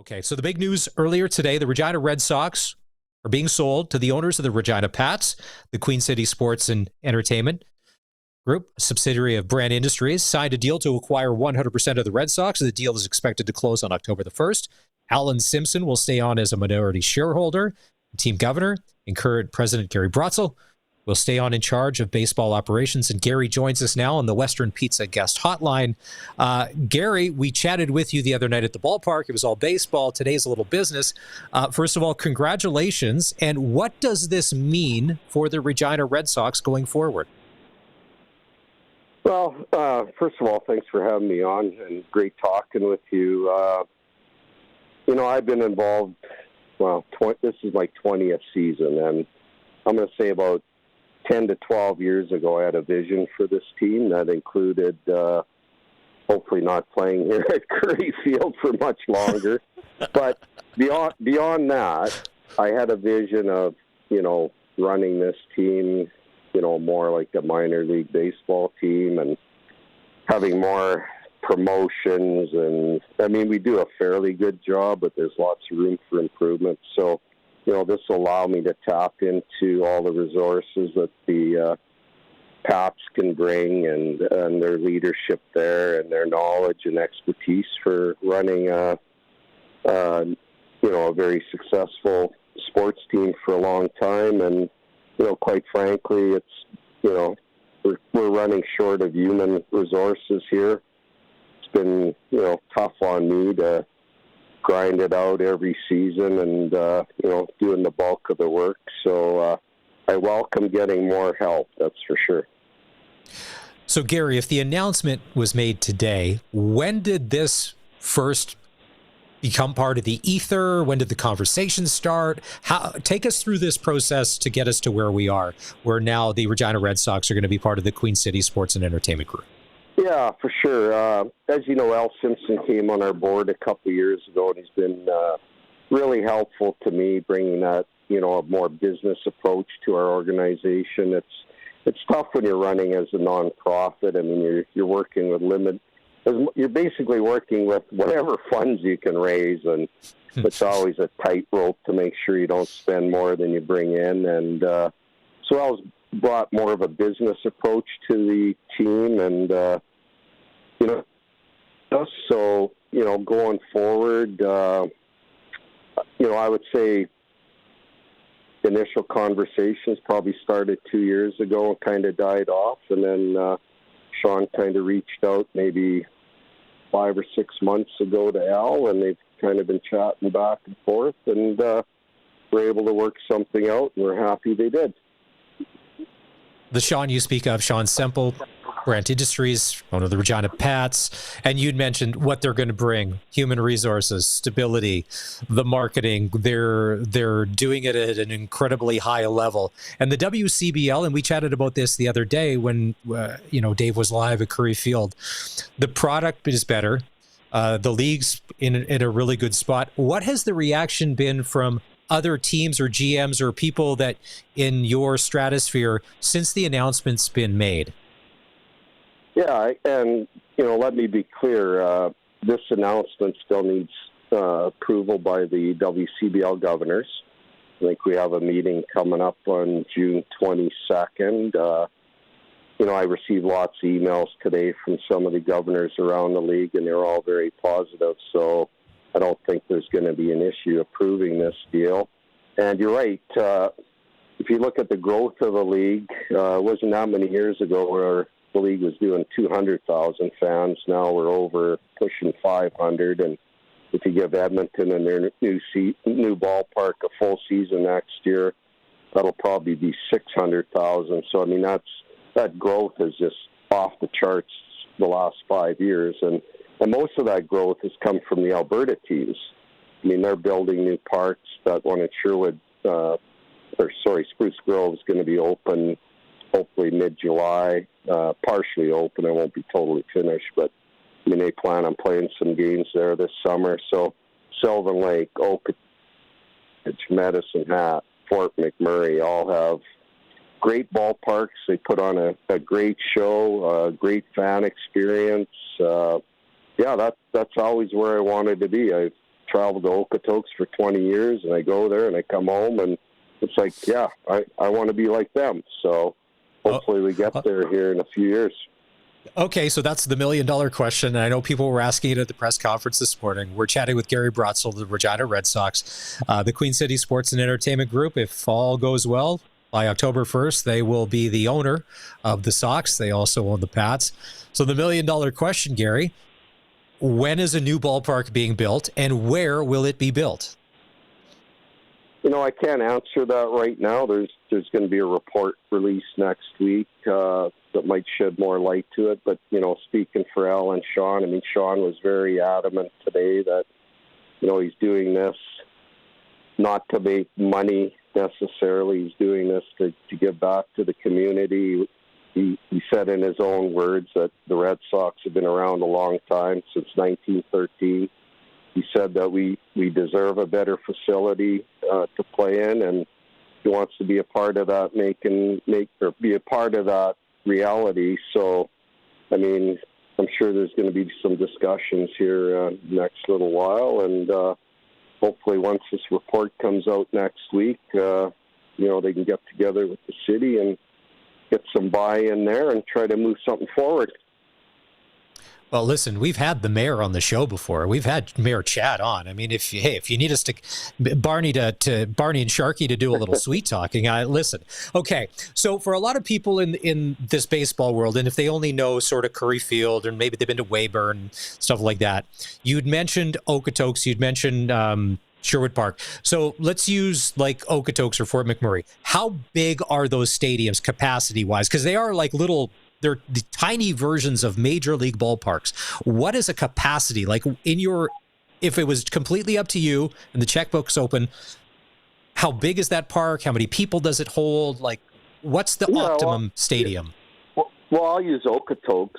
Okay, so the big news earlier today, the Regina Red Sox are being sold to the owners of the Regina Pats, the Queen City Sports and Entertainment Group, a subsidiary of Brand Industries, signed a deal to acquire 100% of the Red Sox. The deal is expected to close on October the 1st. Alan Simpson will stay on as a minority shareholder. Team governor and current president Gary Brotzel will stay on in charge of baseball operations. And Gary joins us now on the Western Pizza guest hotline. Gary, we chatted with you the other night at the ballpark. It was all baseball. Today's a little business. First of all, congratulations. And what does this mean for the Regina Red Sox going forward? Well, first of all, thanks for having me on, and great talking with you. I've been involved, this is my 20th season, and I'm going to say about 10 to 12 years ago, I had a vision for this team that included hopefully not playing here at Curry Field for much longer. But beyond that, I had a vision of, running this team, more like a minor league baseball team and having more promotions. And, we do a fairly good job, but there's lots of room for improvement. So, this will allow me to tap into all the resources that the Pats can bring and their leadership there and their knowledge and expertise for running a very successful sports team for a long time. And, quite frankly, it's, we're running short of human resources here. It's been, tough on me to grind it out every season and, doing the bulk of the work. So I welcome getting more help, that's for sure. So, Gary, if the announcement was made today, when did this first become part of the ether? When did the conversation start? Take us through this process to get us to where we are, where now the Regina Red Sox are going to be part of the Queen City Sports and Entertainment Group. Yeah, for sure. As you know, Al Simpson came on our board a couple of years ago, and he's been really helpful to me, bringing that, a more business approach to our organization. It's tough when you're running as a nonprofit. You're working with you're basically working with whatever funds you can raise, and it's always a tightrope to make sure you don't spend more than you bring in. And so Al's brought more of a business approach to the team, and so going forward, I would say initial conversations probably started 2 years ago and kind of died off, and then Sean kind of reached out maybe 5 or 6 months ago to Al, and they've kind of been chatting back and forth, and we're able to work something out, and we're happy they did. The Sean you speak of, Sean Semple, Brand Industries, owner of the Regina Pats, and you'd mentioned what they're going to bring: human resources, stability, the marketing. They're doing it at an incredibly high level. And the WCBL, and we chatted about this the other day when Dave was live at Curry Field. The product is better. The league's in a really good spot. What has the reaction been from other teams or GMs or people that in your stratosphere since the announcement's been made? Yeah, and, let me be clear. This announcement still needs approval by the WCBL governors. I think we have a meeting coming up on June 22nd. I received lots of emails today from some of the governors around the league, and they're all very positive. So I don't think there's going to be an issue approving this deal. And you're right. If you look at the growth of the league, it wasn't that many years ago where the league was doing 200,000 fans. Now we're pushing 500. And if you give Edmonton and their new ballpark a full season next year, that'll probably be 600,000. So, that growth is just off the charts the last 5 years. And most of that growth has come from the Alberta teams. They're building new parks. That one at Sherwood, Spruce Grove is going to be open hopefully mid-July, partially open. It won't be totally finished, but they plan on playing some games there this summer. So Sylvan Lake, Oak Ridge, Medicine Hat, Fort McMurray all have great ballparks. They put on a great show, a great fan experience. That's always where I wanted to be. I've traveled to Okotoks for 20 years, and I go there and I come home, and it's like, yeah, I want to be like them. So hopefully we get there here in a few years. Okay, so that's the $1 million question. And I know people were asking it at the press conference this morning. We're chatting with Gary Brotzel, the Regina Red Sox, the Queen City Sports and Entertainment Group. If all goes well, by October 1st, they will be the owner of the Sox. They also own the Pats. So the $1 million question, Gary, when is a new ballpark being built, and where will it be built? I can't answer that right now. There's going to be a report released next week that might shed more light to it. But, speaking for Al and Sean, Sean was very adamant today that, he's doing this not to make money necessarily. He's doing this to give back to the community. He said in his own words that the Red Sox have been around a long time, since 1913. He said that we deserve a better facility to play in, and he wants to be a part of that, be a part of that reality. So, I'm sure there's going to be some discussions here next little while, and hopefully once this report comes out next week, they can get together with the city and get some buy-in there and try to move something forward. Well, listen, we've had the mayor on the show before. We've had Mayor Chad on. If you need us to Barney and Sharky to do a little sweet talking, listen. Okay, so for a lot of people in this baseball world, and if they only know sort of Curry Field, or maybe they've been to Weyburn, stuff like that, you'd mentioned Okotoks, you'd mentioned Sherwood Park. So let's use like Okotoks or Fort McMurray. How big are those stadiums capacity-wise? Because they are like they're the tiny versions of major league ballparks. What is a capacity like if it was completely up to you and the checkbook's open, how big is that park? How many people does it hold? Like, what's the optimum stadium? Well, I'll use Okotoks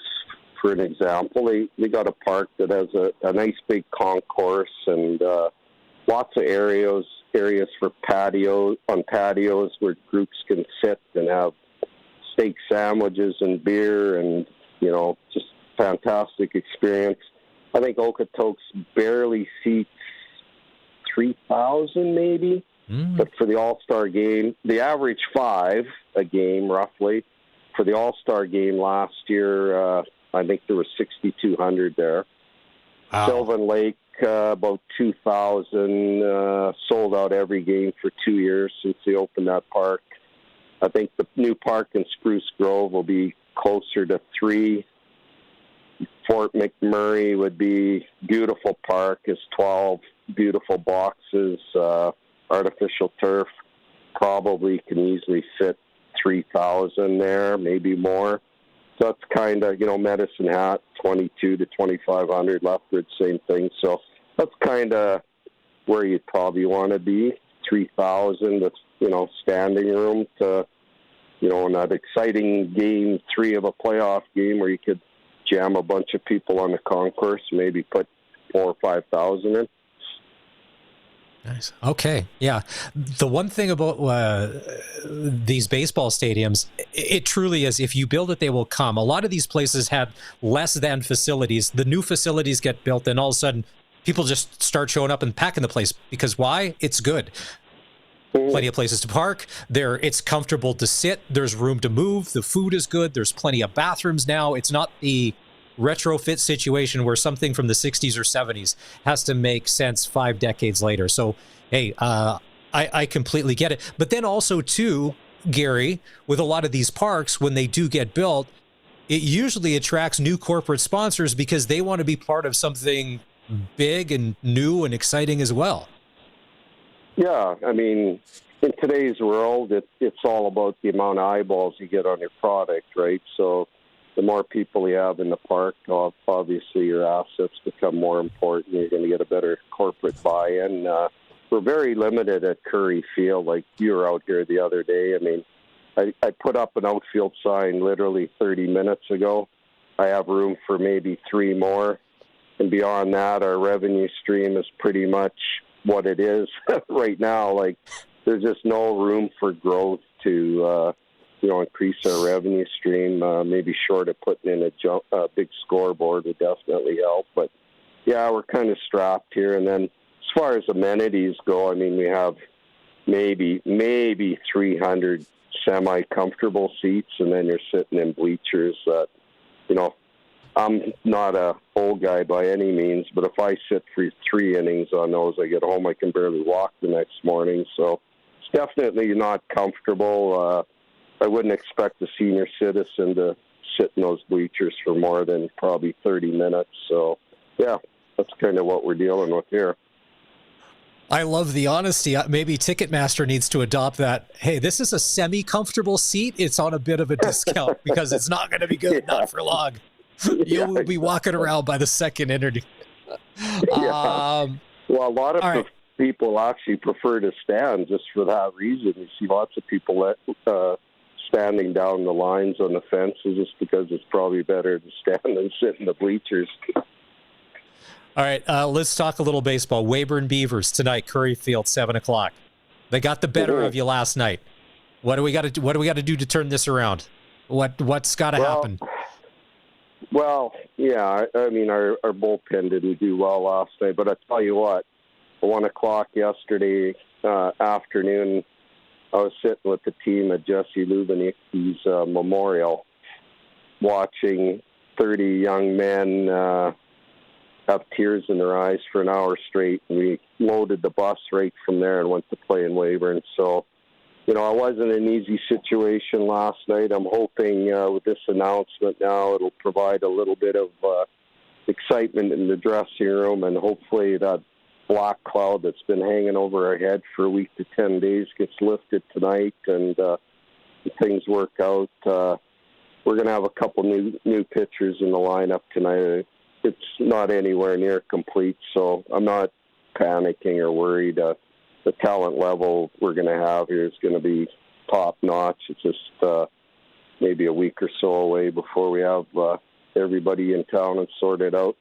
for an example. They got a park that has a nice big concourse and lots of areas for patios where groups can sit and have steak sandwiches and beer, and just fantastic experience. I think Okotoks barely seats 3,000 maybe, but for the All-Star game, the average 5 a game roughly. For the All-Star game last year, I think there was 6,200 there. Wow. Sylvan Lake, about 2,000, sold out every game for 2 years since they opened that park. I think the new park in Spruce Grove will be closer to 3. Fort McMurray would be beautiful park, is 12 beautiful boxes, artificial turf. Probably can easily fit 3,000 there, maybe more. So that's kind of, Medicine Hat, 2,200 to 2,500. Lethbridge, same thing. So that's kind of where you'd probably want to be, 3,000 with, standing room to, in that exciting game 3 of a playoff game where you could jam a bunch of people on the concourse, maybe put 4,000 or 5,000 in. Nice. Okay. Yeah. The one thing about these baseball stadiums, it truly is, if you build it, they will come. A lot of these places had less than facilities. The new facilities get built, and all of a sudden people just start showing up and packing the place. Because why? It's good. Plenty of places to park. It's comfortable to sit. There's room to move. The food is good. There's plenty of bathrooms now. It's not the retrofit situation where something from the 60s or 70s has to make sense 5 decades later. So, hey, I completely get it. But then also, too, Gary, with a lot of these parks, when they do get built, it usually attracts new corporate sponsors because they want to be part of something big and new and exciting as well. Yeah, in today's world, it's all about the amount of eyeballs you get on your product, right? So the more people you have in the park, obviously your assets become more important. You're going to get a better corporate buy-in. We're very limited at Curry Field. Like, you were out here the other day. I put up an outfield sign literally 30 minutes ago. I have room for maybe 3 more. And beyond that, our revenue stream is pretty much what it is right now. Like, there's just no room for growth to increase our revenue stream. Maybe short of putting in a big scoreboard would definitely help. But yeah, we're kind of strapped here. And then as far as amenities go, I mean, we have maybe 300 semi-comfortable seats, and then you're sitting in bleachers that, you know, I'm not a old guy by any means, but if I sit for 3 innings on those, I get home, I can barely walk the next morning. So it's definitely not comfortable. I wouldn't expect a senior citizen to sit in those bleachers for more than probably 30 minutes. So, yeah, that's kind of what we're dealing with here. I love the honesty. Maybe Ticketmaster needs to adopt that. Hey, this is a semi-comfortable seat. It's on a bit of a discount because it's not going to be good, not for long. You'll be walking around by the second interview. Well, a lot of people actually prefer to stand just for that reason. You see lots of people standing down the lines on the fences just because it's probably better to stand than sit in the bleachers. All right, let's talk a little baseball. Weyburn Beavers tonight, Curry Field, 7:00. They got the better of you last night. What do we got to do? What do we got to do to turn this around? What's got to happen? Well, yeah. I mean, our bullpen didn't do well last night, but I tell you what, at 1:00 yesterday afternoon, I was sitting with the team at Jesse Lubinicki's memorial, watching 30 young men have tears in their eyes for an hour straight, and we loaded the bus right from there and went to play in Weyburn. So, you know, it wasn't an easy situation last night. I'm hoping with this announcement now it'll provide a little bit of excitement in the dressing room, and hopefully that black cloud that's been hanging over our head for a week to 10 days gets lifted tonight, and if things work out. We're going to have a couple new pitchers in the lineup tonight. It's not anywhere near complete, so I'm not panicking or worried. The talent level we're going to have here is going to be top-notch. It's just maybe a week or so away before we have everybody in town and sorted out.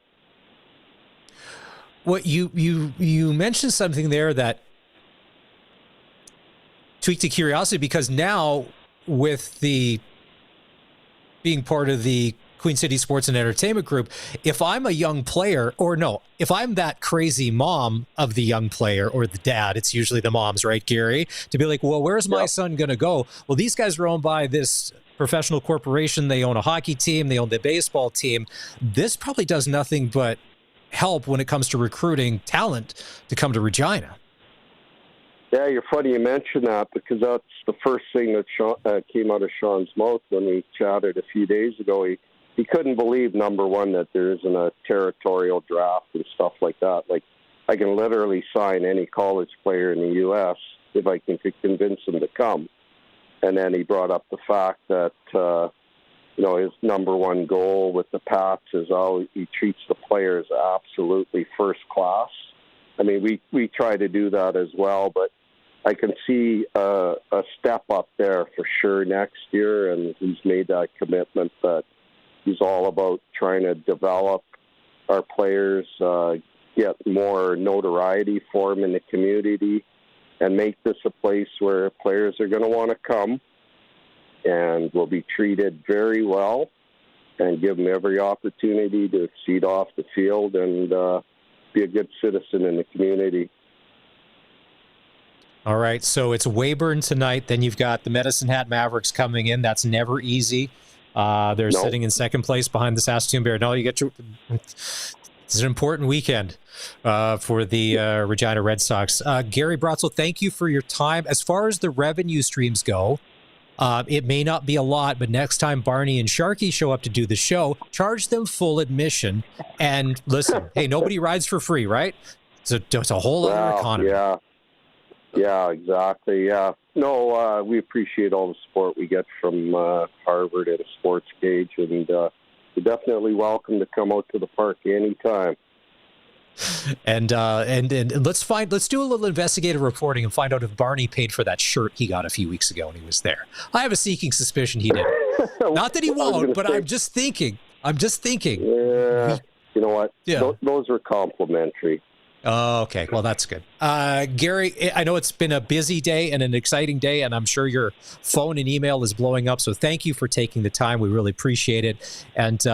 Well, you mentioned something there that tweaked the curiosity, because now with the being part of the Queen City Sports and Entertainment Group, if I'm a young player, if I'm that crazy mom of the young player or the dad, it's usually the moms, right, Gary? To be like, well, where's my son going to go? Well, these guys are owned by this professional corporation. They own a hockey team. They own the baseball team. This probably does nothing but help when it comes to recruiting talent to come to Regina. Yeah, you're funny you mentioned that, because that's the first thing that came out of Sean's mouth when we chatted a few days ago. He couldn't believe, number one, that there isn't a territorial draft and stuff like that. Like, I can literally sign any college player in the U.S. if I can convince them to come. And then he brought up the fact that, his number one goal with the Pats is how he treats the players absolutely first class. I mean, we try to do that as well, but I can see a step up there for sure next year, and he's made that commitment that he's all about trying to develop our players, get more notoriety for them in the community, and make this a place where players are going to want to come and will be treated very well, and give them every opportunity to exceed off the field and be a good citizen in the community. All right, so it's Weyburn tonight. Then you've got the Medicine Hat Mavericks coming in. That's never easy. They're sitting in second place behind the Saskatoon Bear. No, it's an important weekend for the Regina Red Sox. Gary Brotzel, thank you for your time. As far as the revenue streams go, it may not be a lot, but next time Barney and Sharky show up to do the show, charge them full admission. And listen, hey, nobody rides for free, right? It's a whole other economy. Yeah, exactly. Yeah. No, we appreciate all the support we get from Harvard and SportsCage, and you're definitely welcome to come out to the park anytime. And let's do a little investigative reporting and find out if Barney paid for that shirt he got a few weeks ago when he was there. I have a sneaking suspicion he did. Not that he won't, but I'm just thinking. Yeah, you know what? Yeah. Those are complimentary. Oh, okay. Well, that's good. Gary, I know it's been a busy day and an exciting day, and I'm sure your phone and email is blowing up. So thank you for taking the time. We really appreciate it. And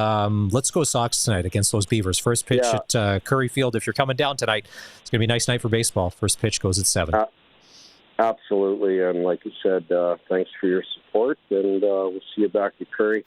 let's go Sox tonight against those Beavers. First pitch at Curry Field. If you're coming down tonight, it's going to be a nice night for baseball. First pitch goes at 7. Absolutely. And like you said, thanks for your support, and we'll see you back at Curry.